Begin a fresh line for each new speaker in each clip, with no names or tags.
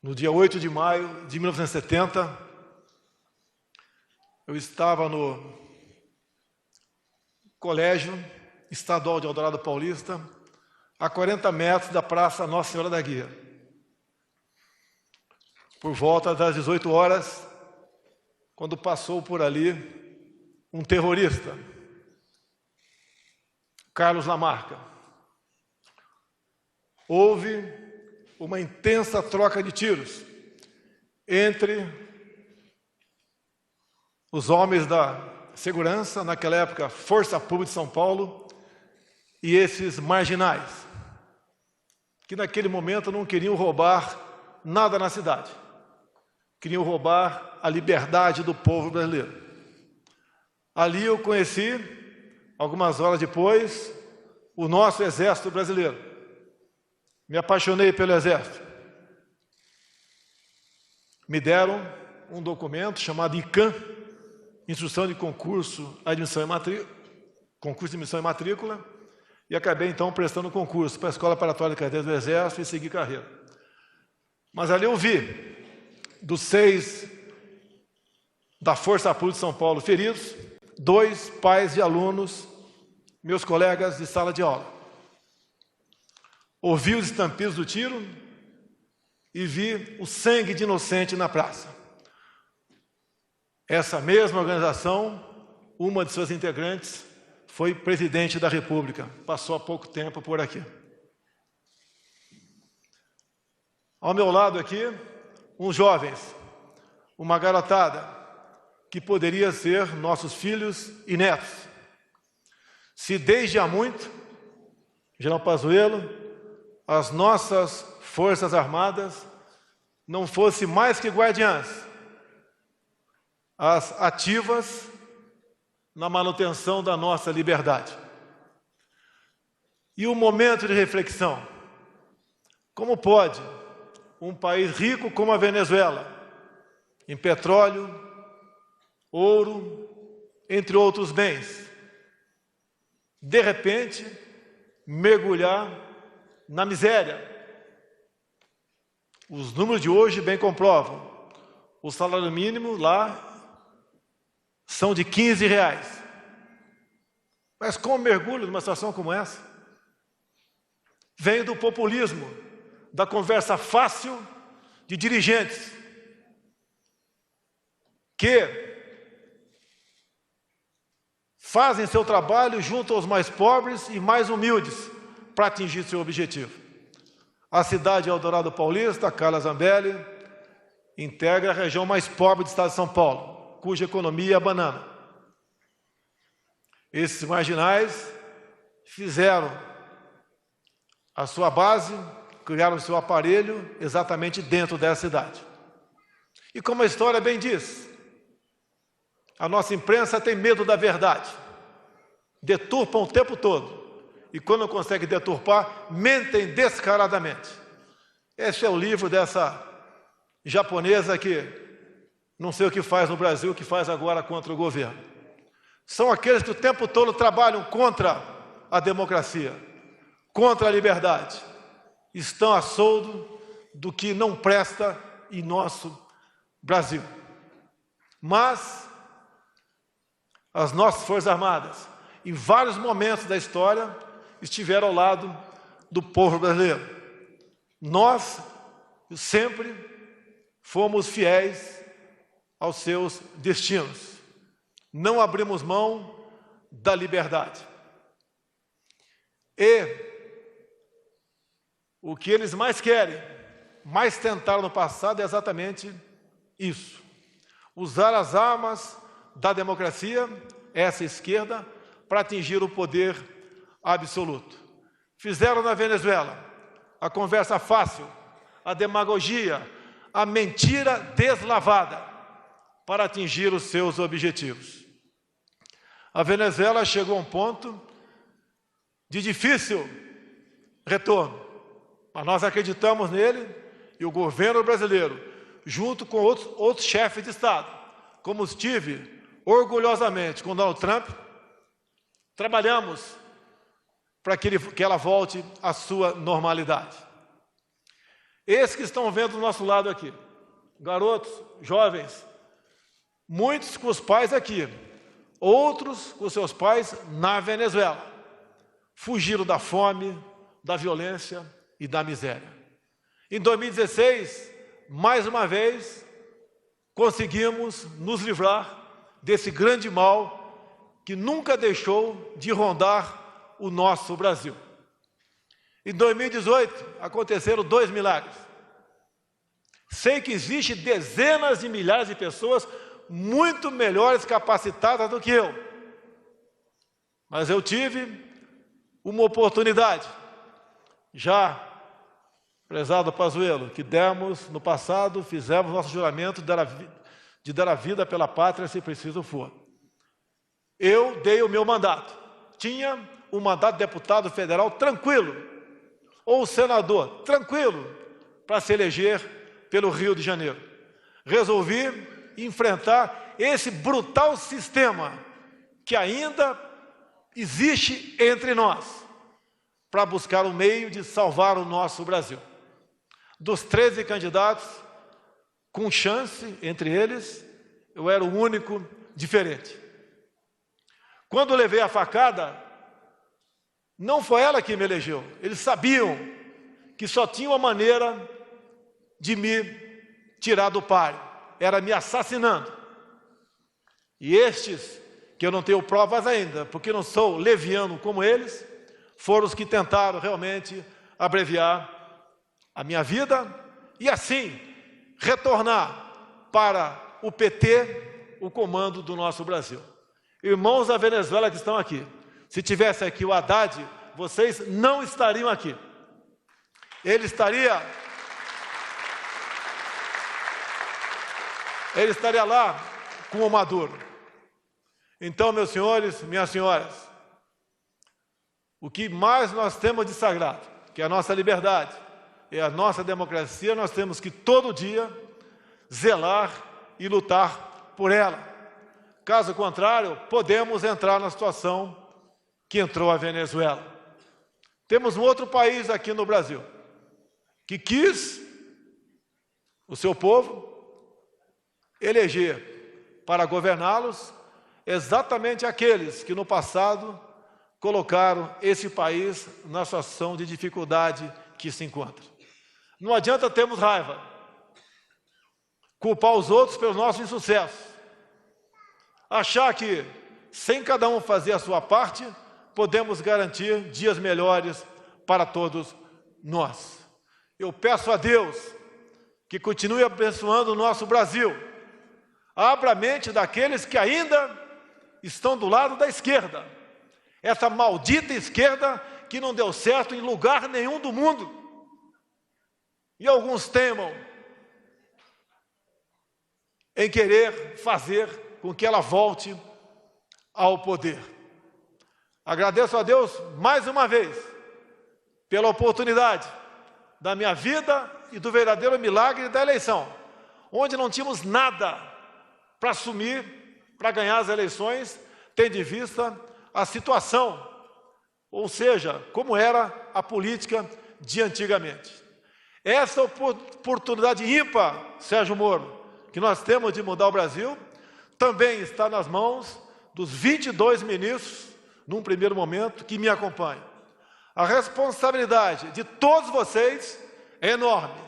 No dia 8 de maio de 1970, eu estava no Colégio Estadual de Eldorado Paulista, a 40 metros da Praça Nossa Senhora da Guia. Por volta das 18 horas, quando passou por ali um terrorista, Carlos Lamarca. Houve uma intensa troca de tiros entre os homens da segurança, naquela época, Força Pública de São Paulo, e esses marginais, que naquele momento não queriam roubar nada na cidade. Queriam roubar a liberdade do povo brasileiro. Ali eu conheci, algumas horas depois, o nosso Exército Brasileiro. Me apaixonei pelo Exército. Me deram um documento chamado ICAM, Instrução de Concurso, Admissão e Matrícula, Concurso de Admissão e Matrícula, e acabei então prestando concurso para a Escola Preparatória de Cadeiras do Exército e segui carreira. Mas ali eu vi, dos 6 da Força Pública de São Paulo feridos, 2 pais de alunos, meus colegas de sala de aula. Ouvi os estampidos do tiro e vi o sangue de inocente na praça. Essa mesma organização, uma de suas integrantes, foi presidente da República. Passou há pouco tempo por aqui. Ao meu lado aqui, uns jovens, uma garotada, que poderia ser nossos filhos e netos. Se desde há muito, General Pazuello, as nossas Forças Armadas não fossem mais que guardiãs, as ativas na manutenção da nossa liberdade. E um momento de reflexão: como pode um país rico como a Venezuela, em petróleo, ouro, entre outros bens, de repente mergulhar na miséria? Os números de hoje bem comprovam. O salário mínimo lá são de R$15. Mas como mergulho numa situação como essa? Vem do populismo, da conversa fácil de dirigentes que fazem seu trabalho junto aos mais pobres e mais humildes para atingir seu objetivo. A cidade de Eldorado Paulista, Carla Zambelli, integra a região mais pobre do estado de São Paulo, cuja economia é a banana. Esses marginais fizeram a sua base, criaram o seu aparelho exatamente dentro dessa cidade. E como a história bem diz, a nossa imprensa tem medo da verdade, deturpam o tempo todo. E quando não conseguem deturpar, mentem descaradamente. Esse é o livro dessa japonesa que não sei o que faz no Brasil, o que faz agora contra o governo. São aqueles que o tempo todo trabalham contra a democracia, contra a liberdade. Estão a soldo do que não presta em nosso Brasil. Mas as nossas Forças Armadas, em vários momentos da história, estiveram ao lado do povo brasileiro. Nós sempre fomos fiéis aos seus destinos. Não abrimos mão da liberdade. E o que eles mais querem, mais tentaram no passado, é exatamente isso. Usar as armas da democracia, essa esquerda, para atingir o poder absoluto. Fizeram na Venezuela a conversa fácil, a demagogia, a mentira deslavada para atingir os seus objetivos. A Venezuela chegou a um ponto de difícil retorno, mas nós acreditamos nele e o governo brasileiro, junto com outros chefes de Estado, como estive orgulhosamente com Donald Trump, trabalhamos para que ela volte à sua normalidade. Esses que estão vendo do nosso lado aqui, garotos, jovens, muitos com os pais aqui, outros com seus pais na Venezuela, fugiram da fome, da violência e da miséria. Em 2016, mais uma vez, conseguimos nos livrar desse grande mal que nunca deixou de rondar o nosso Brasil. Em 2018, aconteceram 2 milagres. Sei que existem dezenas de milhares de pessoas muito melhores capacitadas do que eu. Mas eu tive uma oportunidade, já, prezado Pazuello, que demos no passado, fizemos nosso juramento de dar a vida pela pátria se preciso for. Eu dei o meu mandato. Tinha um mandato de deputado federal tranquilo, ou senador tranquilo, para se eleger pelo Rio de Janeiro. Resolvi enfrentar esse brutal sistema que ainda existe entre nós, para buscar um meio de salvar o nosso Brasil. Dos 13 candidatos, com chance entre eles, eu era o único diferente. Quando eu levei a facada, não foi ela que me elegeu. Eles sabiam que só tinha uma maneira de me tirar do páreo, era me assassinando. E estes, que eu não tenho provas ainda, porque não sou leviano como eles, foram os que tentaram realmente abreviar a minha vida e assim retornar para o PT o comando do nosso Brasil. Irmãos da Venezuela que estão aqui, se tivesse aqui o Haddad, vocês não estariam aqui. Ele estaria lá com o Maduro. Então, meus senhores, minhas senhoras, o que mais nós temos de sagrado, que é a nossa liberdade, é a nossa democracia, nós temos que todo dia zelar e lutar por ela. Caso contrário, podemos entrar na situação que entrou a Venezuela. Temos um outro país aqui no Brasil, que quis o seu povo eleger para governá-los exatamente aqueles que no passado colocaram esse país na situação de dificuldade que se encontra. Não adianta termos raiva, culpar os outros pelo nosso insucesso, achar que, sem cada um fazer a sua parte, podemos garantir dias melhores para todos nós. Eu peço a Deus que continue abençoando o nosso Brasil. Abra a mente daqueles que ainda estão do lado da esquerda. Essa maldita esquerda que não deu certo em lugar nenhum do mundo. E alguns temam em querer fazer com que ela volte ao poder. Agradeço a Deus mais uma vez pela oportunidade da minha vida e do verdadeiro milagre da eleição, onde não tínhamos nada para assumir, para ganhar as eleições, tendo em vista a situação, ou seja, como era a política de antigamente. Essa oportunidade ímpar, Sérgio Moro, que nós temos de mudar o Brasil, também está nas mãos dos 22 ministros, num primeiro momento, que me acompanham. A responsabilidade de todos vocês é enorme.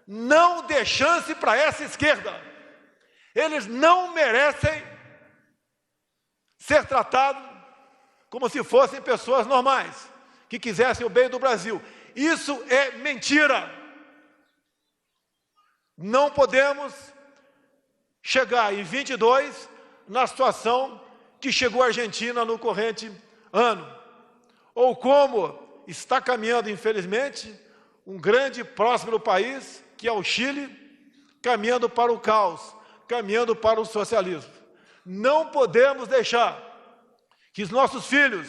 Não dê chance para essa esquerda. Eles não merecem ser tratados como se fossem pessoas normais, que quisessem o bem do Brasil. Isso é mentira. Não podemos chegar em 22 na situação que chegou a Argentina no corrente ano, ou como está caminhando, infelizmente, um grande e próspero país, que é o Chile, caminhando para o caos, caminhando para o socialismo. Não podemos deixar que os nossos filhos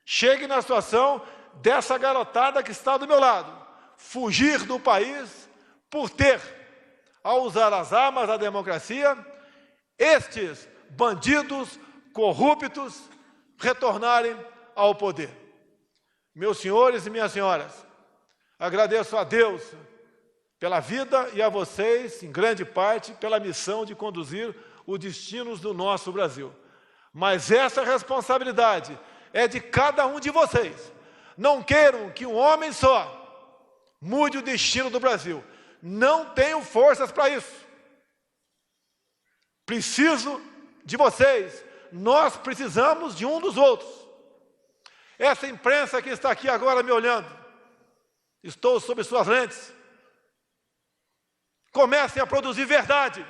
cheguem na situação dessa garotada que está do meu lado, fugir do país por ter, ao usar as armas da democracia, estes bandidos corruptos retornarem ao poder. Meus senhores e minhas senhoras, agradeço a Deus pela vida e a vocês, em grande parte, pela missão de conduzir os destinos do nosso Brasil. Mas essa responsabilidade é de cada um de vocês. Não queiram que um homem só mude o destino do Brasil. Não tenho forças para isso. Preciso de vocês. Nós precisamos de um dos outros. Essa imprensa que está aqui agora me olhando, estou sob suas lentes. Comecem a produzir verdade,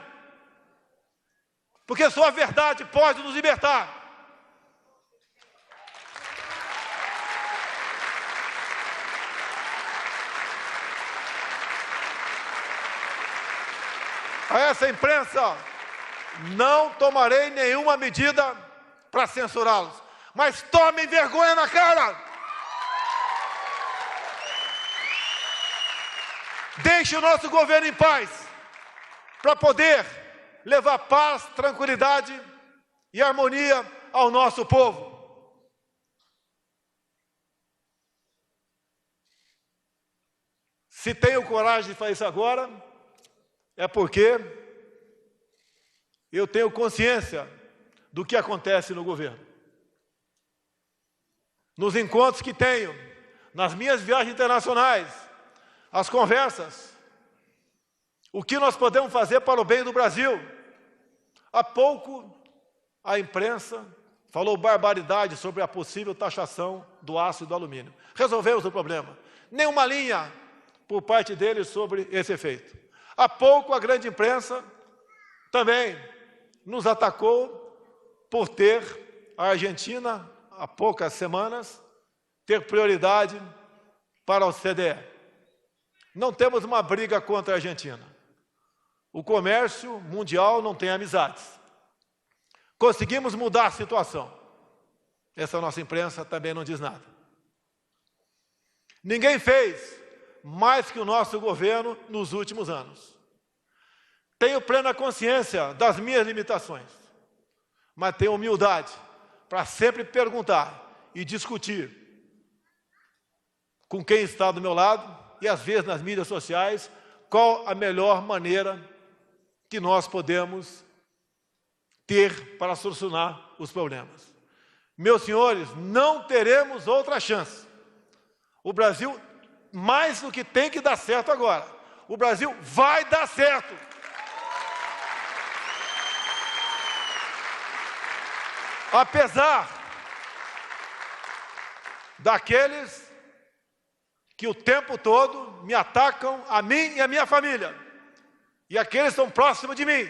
porque só a verdade pode nos libertar. A essa imprensa, não tomarei nenhuma medida para censurá-los, mas tomem vergonha na cara. Deixe o nosso governo em paz, para poder levar paz, tranquilidade e harmonia ao nosso povo. Se tenho coragem de fazer isso agora, é porque eu tenho consciência do que acontece no governo. Nos encontros que tenho, nas minhas viagens internacionais, as conversas, o que nós podemos fazer para o bem do Brasil. Há pouco, a imprensa falou barbaridade sobre a possível taxação do aço e do alumínio. Resolvemos o problema. Nenhuma linha por parte deles sobre esse efeito. Há pouco, a grande imprensa também nos atacou por ter a Argentina, há poucas semanas, ter prioridade para o CDE. Não temos uma briga contra a Argentina. O comércio mundial não tem amizades. Conseguimos mudar a situação. Essa nossa imprensa também não diz nada. Ninguém fez mais que o nosso governo nos últimos anos. Tenho plena consciência das minhas limitações, mas tenho humildade para sempre perguntar e discutir com quem está do meu lado e às vezes nas mídias sociais qual a melhor maneira que nós podemos ter para solucionar os problemas. Meus senhores, não teremos outra chance. O Brasil, mais do que tem que dar certo agora, o Brasil vai dar certo. Apesar daqueles que o tempo todo me atacam, a mim e a minha família, e aqueles que estão próximos de mim,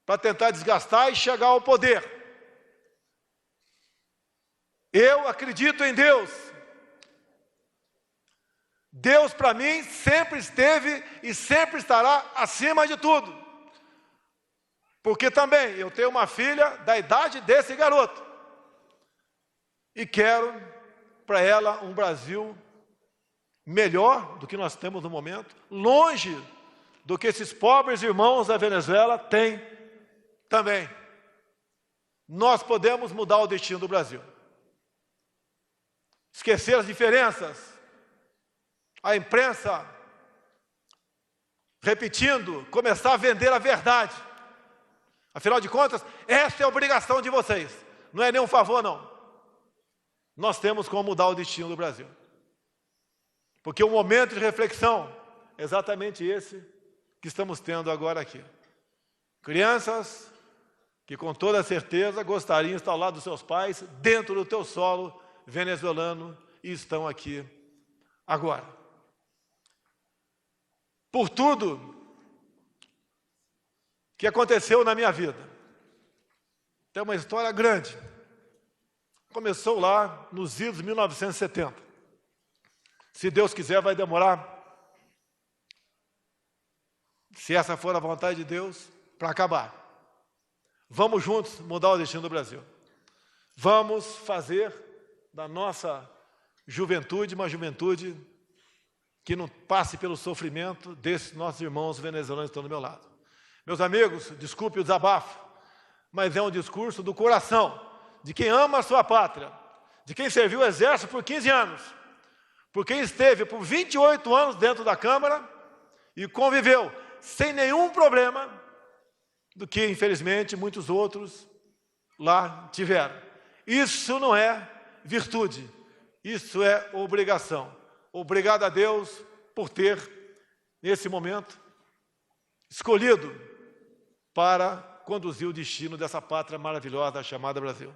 para tentar desgastar e chegar ao poder. Eu acredito em Deus. Deus, para mim, sempre esteve e sempre estará acima de tudo. Porque também eu tenho uma filha da idade desse garoto. E quero para ela um Brasil melhor do que nós temos no momento, longe do que esses pobres irmãos da Venezuela têm também. Nós podemos mudar o destino do Brasil. Esquecer as diferenças. A imprensa, repetindo, começar a vender a verdade. Afinal de contas, essa é a obrigação de vocês. Não é nenhum favor, não. Nós temos como mudar o destino do Brasil. Porque o momento de reflexão é exatamente esse que estamos tendo agora aqui. Crianças que com toda certeza gostariam de estar ao lado dos seus pais, dentro do teu solo venezuelano, e estão aqui agora. Por tudo que aconteceu na minha vida. Tem uma história grande. Começou lá nos idos de 1970. Se Deus quiser, vai demorar, se essa for a vontade de Deus, para acabar. Vamos juntos mudar o destino do Brasil. Vamos fazer da nossa juventude uma juventude que não passe pelo sofrimento desses nossos irmãos venezuelanos que estão do meu lado. Meus amigos, desculpe o desabafo, mas é um discurso do coração, de quem ama a sua pátria, de quem serviu o exército por 15 anos, por quem esteve por 28 anos dentro da Câmara e conviveu sem nenhum problema do que, infelizmente, muitos outros lá tiveram. Isso não é virtude, isso é obrigação. Obrigado a Deus por ter, nesse momento, escolhido para conduzir o destino dessa pátria maravilhosa chamada Brasil.